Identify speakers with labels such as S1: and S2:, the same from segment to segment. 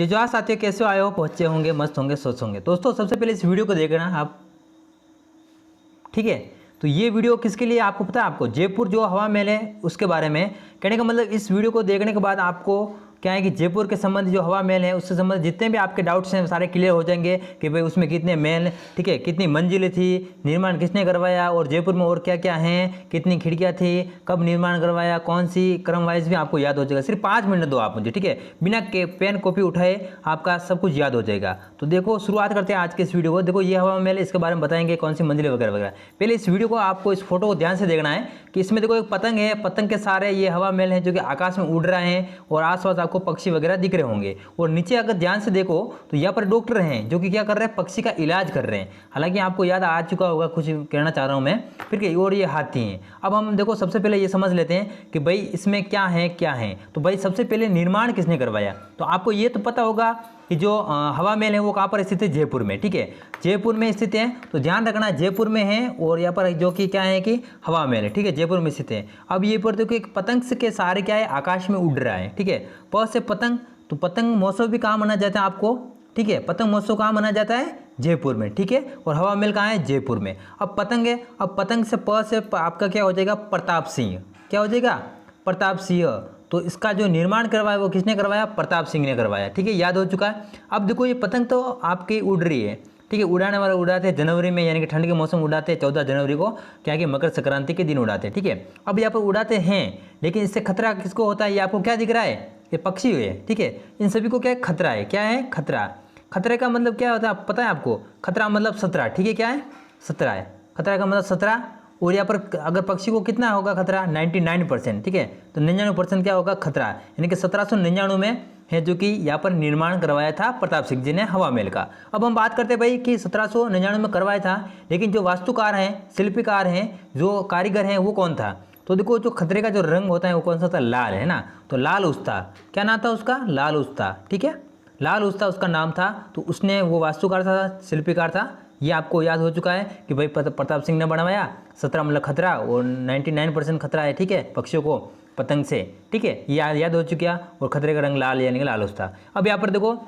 S1: जो साथियों कैसे आए हो, पहुँचे होंगे, मस्त होंगे, स्वस्थ होंगे। दोस्तों सबसे पहले इस वीडियो को देखना आप, ठीक है। तो ये वीडियो किसके लिए आपको पता है? आपको जयपुर जो हवा महल है उसके बारे में कहने का मतलब, इस वीडियो को देखने के बाद आपको क्या है कि जयपुर के संबंध जो हवा महल है उससे संबंधित जितने भी आपके डाउट्स हैं सारे क्लियर हो जाएंगे कि भाई उसमें कितने महल, ठीक है, कितनी मंजिलें थी, निर्माण किसने करवाया, और जयपुर में और क्या क्या हैं, कितनी खिड़कियाँ थी, कब निर्माण करवाया, कौन सी क्रम वाइज भी आपको याद हो जाएगा। सिर्फ 5 मिनट दो आप मुझे, ठीक है, बिना पेन कॉपी उठाए आपका सब कुछ याद हो जाएगा। तो देखो शुरुआत करते हैं आज के इस वीडियो को। देखो ये हवा महल, इसके बारे में बताएंगे कौन सी मंजिलें वगैरह वगैरह। पहले इस वीडियो को आपको, इस फोटो को ध्यान से देखना है कि इसमें देखो एक पतंग है, पतंग के सारे ये हवा महल है जो कि आकाश में उड़ रहे हैं और आसपास आपको पक्षी वगैरह दिख रहे होंगे। और नीचे अगर ध्यान से देखो तो यहाँ पर डॉक्टर हैं जो कि क्या कर रहे हैं, पक्षी का इलाज कर रहे हैं। हालांकि आपको याद आ चुका होगा, कुछ कहना चाह रहा हूँ मैं फिर। और ये हाथी हैं। अब हम देखो सबसे पहले ये समझ लेते हैं कि भाई इसमें क्या है क्या है। तो भाई सबसे पहले निर्माण किसने करवाया? तो आपको ये तो पता होगा कि जो हवा महल है वो कहाँ पर स्थित है? जयपुर में, ठीक है, जयपुर में स्थित है। तो ध्यान रखना जयपुर में है, और यहाँ पर जो कि क्या है कि हवा महल है, ठीक है, जयपुर में स्थित है। अब ये पर देखो एक पतंग के सहारे क्या है, आकाश में उड़ रहा है, ठीक है, प से पतंग। तो पतंग महोत्सव भी कहाँ मनाया जाता है आपको, ठीक है, पतंग महोत्सव कहाँ मनाया जाता है? जयपुर में, ठीक है। और हवा महल कहाँ है? जयपुर में। अब पतंग है, अब पतंग से प से आपका क्या हो जाएगा? प्रताप सिंह। क्या हो जाएगा? प्रताप सिंह। तो इसका जो निर्माण करवाया वो किसने करवाया? प्रताप सिंह ने करवाया, ठीक है, याद हो चुका है। अब देखो ये पतंग तो आपकी उड़ रही है, ठीक है, उड़ाने वाले उड़ाते हैं जनवरी में, यानी कि ठंड के मौसम उड़ाते हैं 14 जनवरी को, क्या कि मकर संक्रांति के दिन उड़ाते हैं, ठीक है। अब यहाँ पर उड़ाते हैं, लेकिन इससे खतरा किसको होता है? ये आपको क्या दिख रहा है? ये पक्षी हुए, ठीक है, इन सभी को क्या है? खतरा है। क्या है? खतरा। खतरे का मतलब क्या होता है पता है आपको? खतरा मतलब 17, ठीक है, क्या है? 17 है। खतरा का मतलब 17। और यहाँ पर अगर पक्षी को कितना होगा खतरा? 99%, ठीक है। तो 99% क्या होगा? खतरा। यानी कि 1799 में है जो कि यहाँ पर निर्माण करवाया था प्रताप सिंह जी ने हवा महल का। अब हम बात करते हैं भाई कि 1799 में करवाया था, लेकिन जो वास्तुकार हैं, शिल्पीकार हैं, जो कारीगर हैं, वो कौन था? तो देखो जो खतरे का जो रंग होता है वो कौन सा था? लाल, है ना। तो लाल उस्ता, क्या नाम था उसका? लाल उस्ता, ठीक है, लाल उस्ता उसका नाम था। तो उसने, वो वास्तुकार था, शिल्पीकार था। ये आपको याद हो चुका है कि भाई प्रताप सिंह ने बनवाया। 17 मतलब खतरा, और 99% खतरा है, ठीक है, पक्षियों को पतंग से, ठीक है, ये याद हो चुका। और खतरे का रंग लाल, यानी कि लाल उस्ता। अब यहाँ पर देखो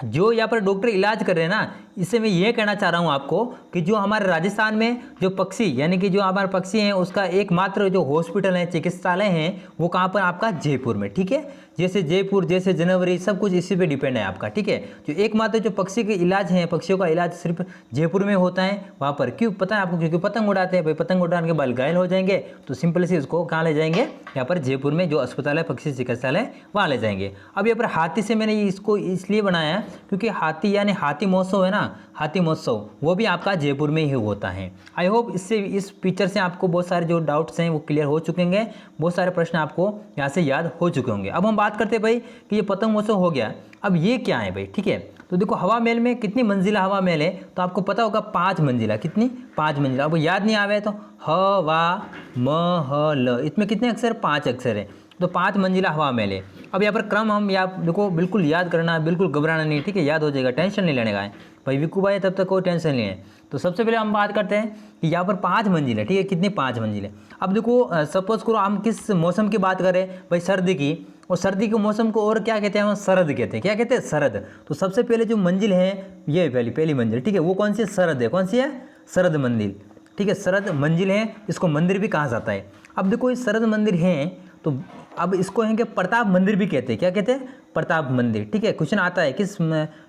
S1: जो यहाँ पर डॉक्टर इलाज कर रहे हैं ना, इससे मैं ये कहना चाह रहा हूँ आपको कि जो हमारे राजस्थान में जो पक्षी, यानी कि जो हमारे पक्षी हैं, उसका एकमात्र जो हॉस्पिटल है, चिकित्सालय हैं, वो कहाँ पर? आपका जयपुर में, ठीक है। जैसे जयपुर, जैसे जनवरी, सब कुछ इसी पे डिपेंड है आपका, ठीक है। जो एकमात्र जो पक्षी के इलाज हैं, पक्षियों का इलाज सिर्फ जयपुर में होता है। वहाँ पर क्यों पता है आपको? क्योंकि पतंग उड़ाते हैं भाई, पतंग उड़ाने के बाद घायल हो जाएंगे, तो सिंपल से उसको कहाँ ले जाएंगे? यहाँ पर जयपुर में जो अस्पताल है, पक्षी चिकित्सालय, वहाँ ले जाएंगे। अब यहाँ पर हाथी से मैंने इसको इसलिए बनाया क्योंकि हाथी, यानी हाथी महोत्सव है ना, हाथी महोत्सव, वो भी आपका जयपुर में ही होता है। आई होप इससे, इस पिक्चर से आपको बहुत सारे जो डाउट्स हैं वो क्लियर हो चुके होंगे, बहुत सारे प्रश्न आपको यहाँ से याद हो चुके होंगे। अब हम बात करते हैं भाई कि ये पतंग महोत्सव हो गया, अब ये क्या है भाई, ठीक है। तो देखो हवा महल में कितनी मंजिला हवा महल है? तो आपको पता होगा 5 मंजिला। कितनी? 5 मंजिला। अब याद नहीं आवे तो हवा महल, इसमें कितने अक्षर? 5 अक्षर है। तो 5 मंजिला हवा महल है। अब यहाँ पर क्रम हम देखो बिल्कुल याद करना, बिल्कुल घबराना नहीं, ठीक है, याद हो जाएगा, टेंशन नहीं लेने का है भाई। विकू भाई तब तक कोई टेंशन नहीं है। तो सबसे पहले हम बात करते हैं कि यहाँ पर 5 मंजिल है, ठीक है, कितनी? 5 मंजिल है। अब देखो सपोज करो हम किस मौसम की बात करें भाई? सर्दी की। और सर्दी के मौसम को और क्या कहते हैं? हम शरद कहते हैं। क्या कहते हैं? शरद। तो सबसे पहले जो मंजिल है, ये पहली मंजिल, ठीक है, वो कौन सी है? शरद है। कौन सी है? शरद मंदिर, ठीक है, शरद मंजिल है। इसको मंदिर भी कहा जाता है। अब देखो ये शरद मंदिर है, तो अब इसको है कि प्रताप मंदिर भी कहते हैं। क्या कहते हैं? प्रताप मंदिर, ठीक है। क्वेश्चन आता है किस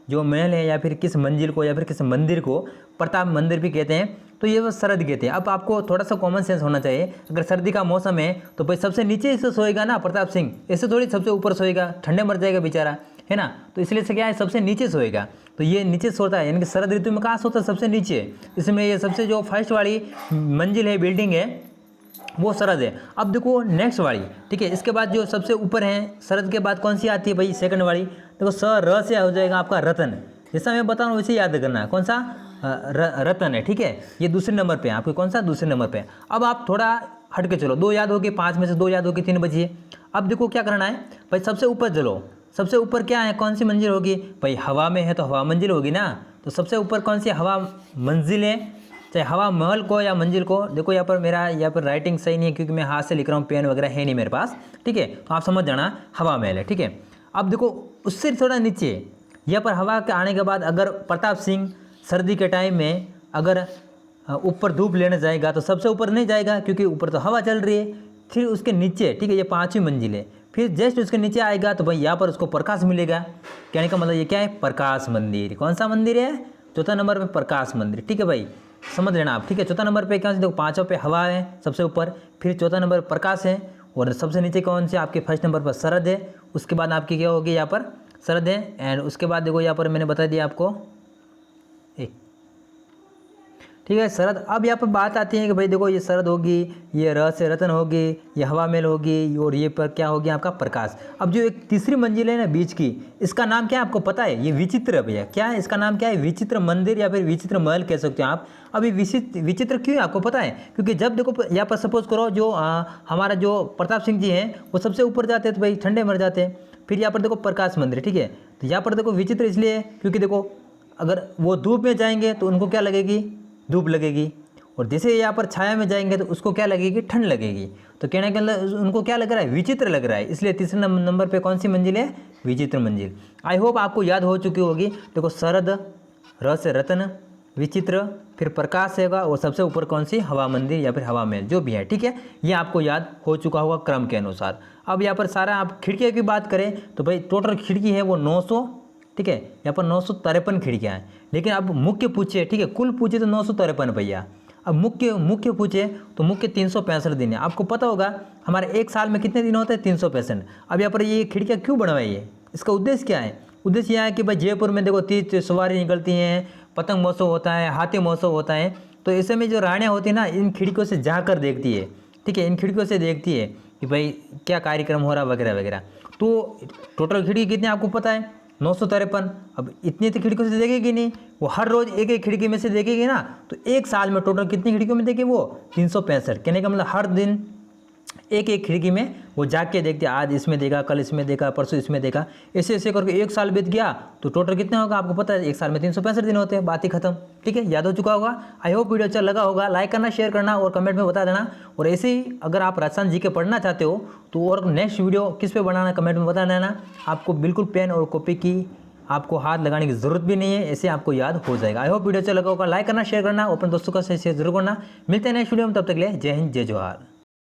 S1: जो महल है या फिर किस मंजिल को या फिर किस मंदिर को प्रताप मंदिर भी कहते हैं? तो ये वो शरद कहते हैं। अब आपको थोड़ा सा कॉमन सेंस होना चाहिए। अगर सर्दी का मौसम है तो भाई सबसे नीचे से सोएगा ना प्रताप सिंह, ऐसे थोड़ी सबसे ऊपर सोएगा, ठंडे मर जाएगा बेचारा, है ना। तो इसलिए से क्या है, सबसे नीचे सोएगा। तो ये नीचे सोता है, यानी कि शरद ऋतु में कहाँ सोता है? सबसे नीचे। इसमें ये सबसे जो फर्स्ट वाली मंजिल है, बिल्डिंग है, वो शरद है। अब देखो नेक्स्ट वाली, ठीक है, इसके बाद जो सबसे ऊपर है, शरद के बाद कौन सी आती है भाई? सेकंड वाली। देखो स र से हो जाएगा आपका रतन। जैसा मैं बता रहा हूँ वैसे याद करना है। कौन सा? रतन है, ठीक है। ये दूसरे नंबर पे है आपके। कौन सा? दूसरे नंबर पे। अब आप थोड़ा हट के चलो, 2 याद होगी, 5 में से 2 याद होगी, 3 बची है। अब देखो क्या करना है भाई, सबसे ऊपर चलो। सबसे ऊपर क्या है? कौन सी मंजिल होगी भाई? हवा में है तो हवा मंजिल होगी ना। तो सबसे ऊपर कौन सी हवा मंजिल है? चाहे हवा महल को या मंजिल को। देखो यहाँ पर मेरा यहाँ पर राइटिंग सही नहीं है क्योंकि मैं हाथ से लिख रहा हूँ, पेन वगैरह है नहीं मेरे पास, ठीक है। तो आप समझ जाना हवा महल है, ठीक है। अब देखो उससे थोड़ा नीचे यहाँ पर हवा के आने के बाद अगर प्रताप सिंह सर्दी के टाइम में अगर ऊपर धूप लेने जाएगा तो सबसे ऊपर नहीं जाएगा क्योंकि ऊपर तो हवा चल रही है। फिर उसके नीचे, ठीक है, ये 5वीं मंजिल है, फिर जस्ट उसके नीचे आएगा तो भाई यहाँ पर उसको प्रकाश मिलेगा। कहने का मतलब ये क्या है, प्रकाश मंदिर। कौन सा मंदिर है, चौथा नंबर पे प्रकाश मंदिर। ठीक है भाई, समझ लेना आप। ठीक है, चौथा नंबर पे क्या देखो, 5वां पे हवा है सबसे ऊपर, फिर चौथा नंबर प्रकाश है, और सबसे नीचे कौन से आपके फर्स्ट नंबर पर शरद है। उसके बाद आपकी क्या होगी, यहाँ पर शरद है। एंड उसके बाद देखो यहाँ पर मैंने बता दिया आपको एक, ठीक है, शरद। अब यहाँ पर बात आती है कि भाई देखो ये शरद होगी, ये र से रतन होगी, ये हवा महल होगी, और ये पर क्या होगी आपका प्रकाश। अब जो एक तीसरी मंजिल है ना बीच की, इसका नाम क्या है आपको पता है, ये विचित्र है भैया। क्या है इसका नाम, क्या है, विचित्र मंदिर या फिर विचित्र महल कह सकते हो आप। अब ये विचित्र क्यों है आपको पता है, क्योंकि जब देखो यहाँ पर सपोज करो जो हमारा जो प्रताप सिंह जी हैं वो सबसे ऊपर जाते हैं तो भाई ठंडे मर जाते हैं। फिर यहाँ पर देखो प्रकाश मंदिर, ठीक है, तो यहाँ पर देखो विचित्र इसलिए है क्योंकि देखो अगर वो धूप में जाएंगे तो उनको क्या लगेगी, धूप लगेगी, और जैसे यहाँ पर छाया में जाएंगे तो उसको क्या लगेगी, ठंड लगेगी। तो कहने के अंदर उनको क्या लग रहा है, विचित्र लग रहा है, इसलिए तीसरे नंबर पे कौन सी मंजिल है, विचित्र मंजिल। आई होप आपको याद हो चुकी होगी। देखो शरद, र से रतन, विचित्र, फिर प्रकाश होगा, और सबसे ऊपर कौन सी, हवा मंदिर या फिर हवा महल जो भी है। ठीक है, ये आपको याद हो चुका होगा क्रम के अनुसार। अब यहाँ पर सारा आप खिड़कियों की बात करें तो भाई टोटल खिड़की है वो 900, ठीक है, यहाँ पर 953 खिड़कियाँ हैं। लेकिन अब मुख्य पूछे, ठीक है, कुल पूछे तो 953 भैया। अब मुख्य पूछे तो मुख्य 365 दिन है। आपको पता होगा हमारे एक साल में कितने दिन होते हैं, 365। अब यहाँ पर ये खिड़कियाँ क्यों बनवाई है, इसका उद्देश्य क्या है, उद्देश्य यह है कि भाई जयपुर में देखो तीज सवारी निकलती हैं, पतंग महोत्सव होता है, हाथी महोत्सव होता है, तो ऐसे में जो रानियाँ होती है ना, इन खिड़कियों से जाकर देखती है। ठीक है, इन खिड़कियों से देखती है कि भाई क्या कार्यक्रम हो रहा वगैरह वगैरह। तो टोटल खिड़की कितनी आपको पता है, 953। अब इतनी तो खिड़कियों से देखेगी नहीं, वो हर रोज़ एक एक खिड़की में से देखेगी ना, तो एक साल में टोटल कितनी खिड़कियों में देखे, वो 365। कहने का मतलब हर दिन एक एक खिड़की में वो जाग के देखते, आज इसमें देखा, कल इसमें देखा, परसों इसमें देखा, ऐसे ऐसे करके एक साल बीत गया। तो टोटल कितने होगा आपको पता है, एक साल में 365 दिन होते हैं, बात ही खत्म। ठीक है, याद हो चुका होगा। आई होप वीडियो अच्छा लगा होगा। लाइक करना, शेयर करना और कमेंट में बता देना। और ऐसे ही अगर आप राजस्थान जी के पढ़ना चाहते हो तो और नेक्स्ट वीडियो किस पे बनाना कमेंट में बता देना। आपको बिल्कुल पेन और कॉपी की आपको हाथ लगाने की जरूरत भी नहीं है, ऐसे आपको याद हो जाएगा। आई होप वीडियो अच्छा लगा होगा। लाइक करना, शेयर करना और अपने दोस्तों का शेयर जरूर करना। मिलते हैं नेक्स्ट वीडियो में, तब तक के लिए जय हिंद, जय जोहार।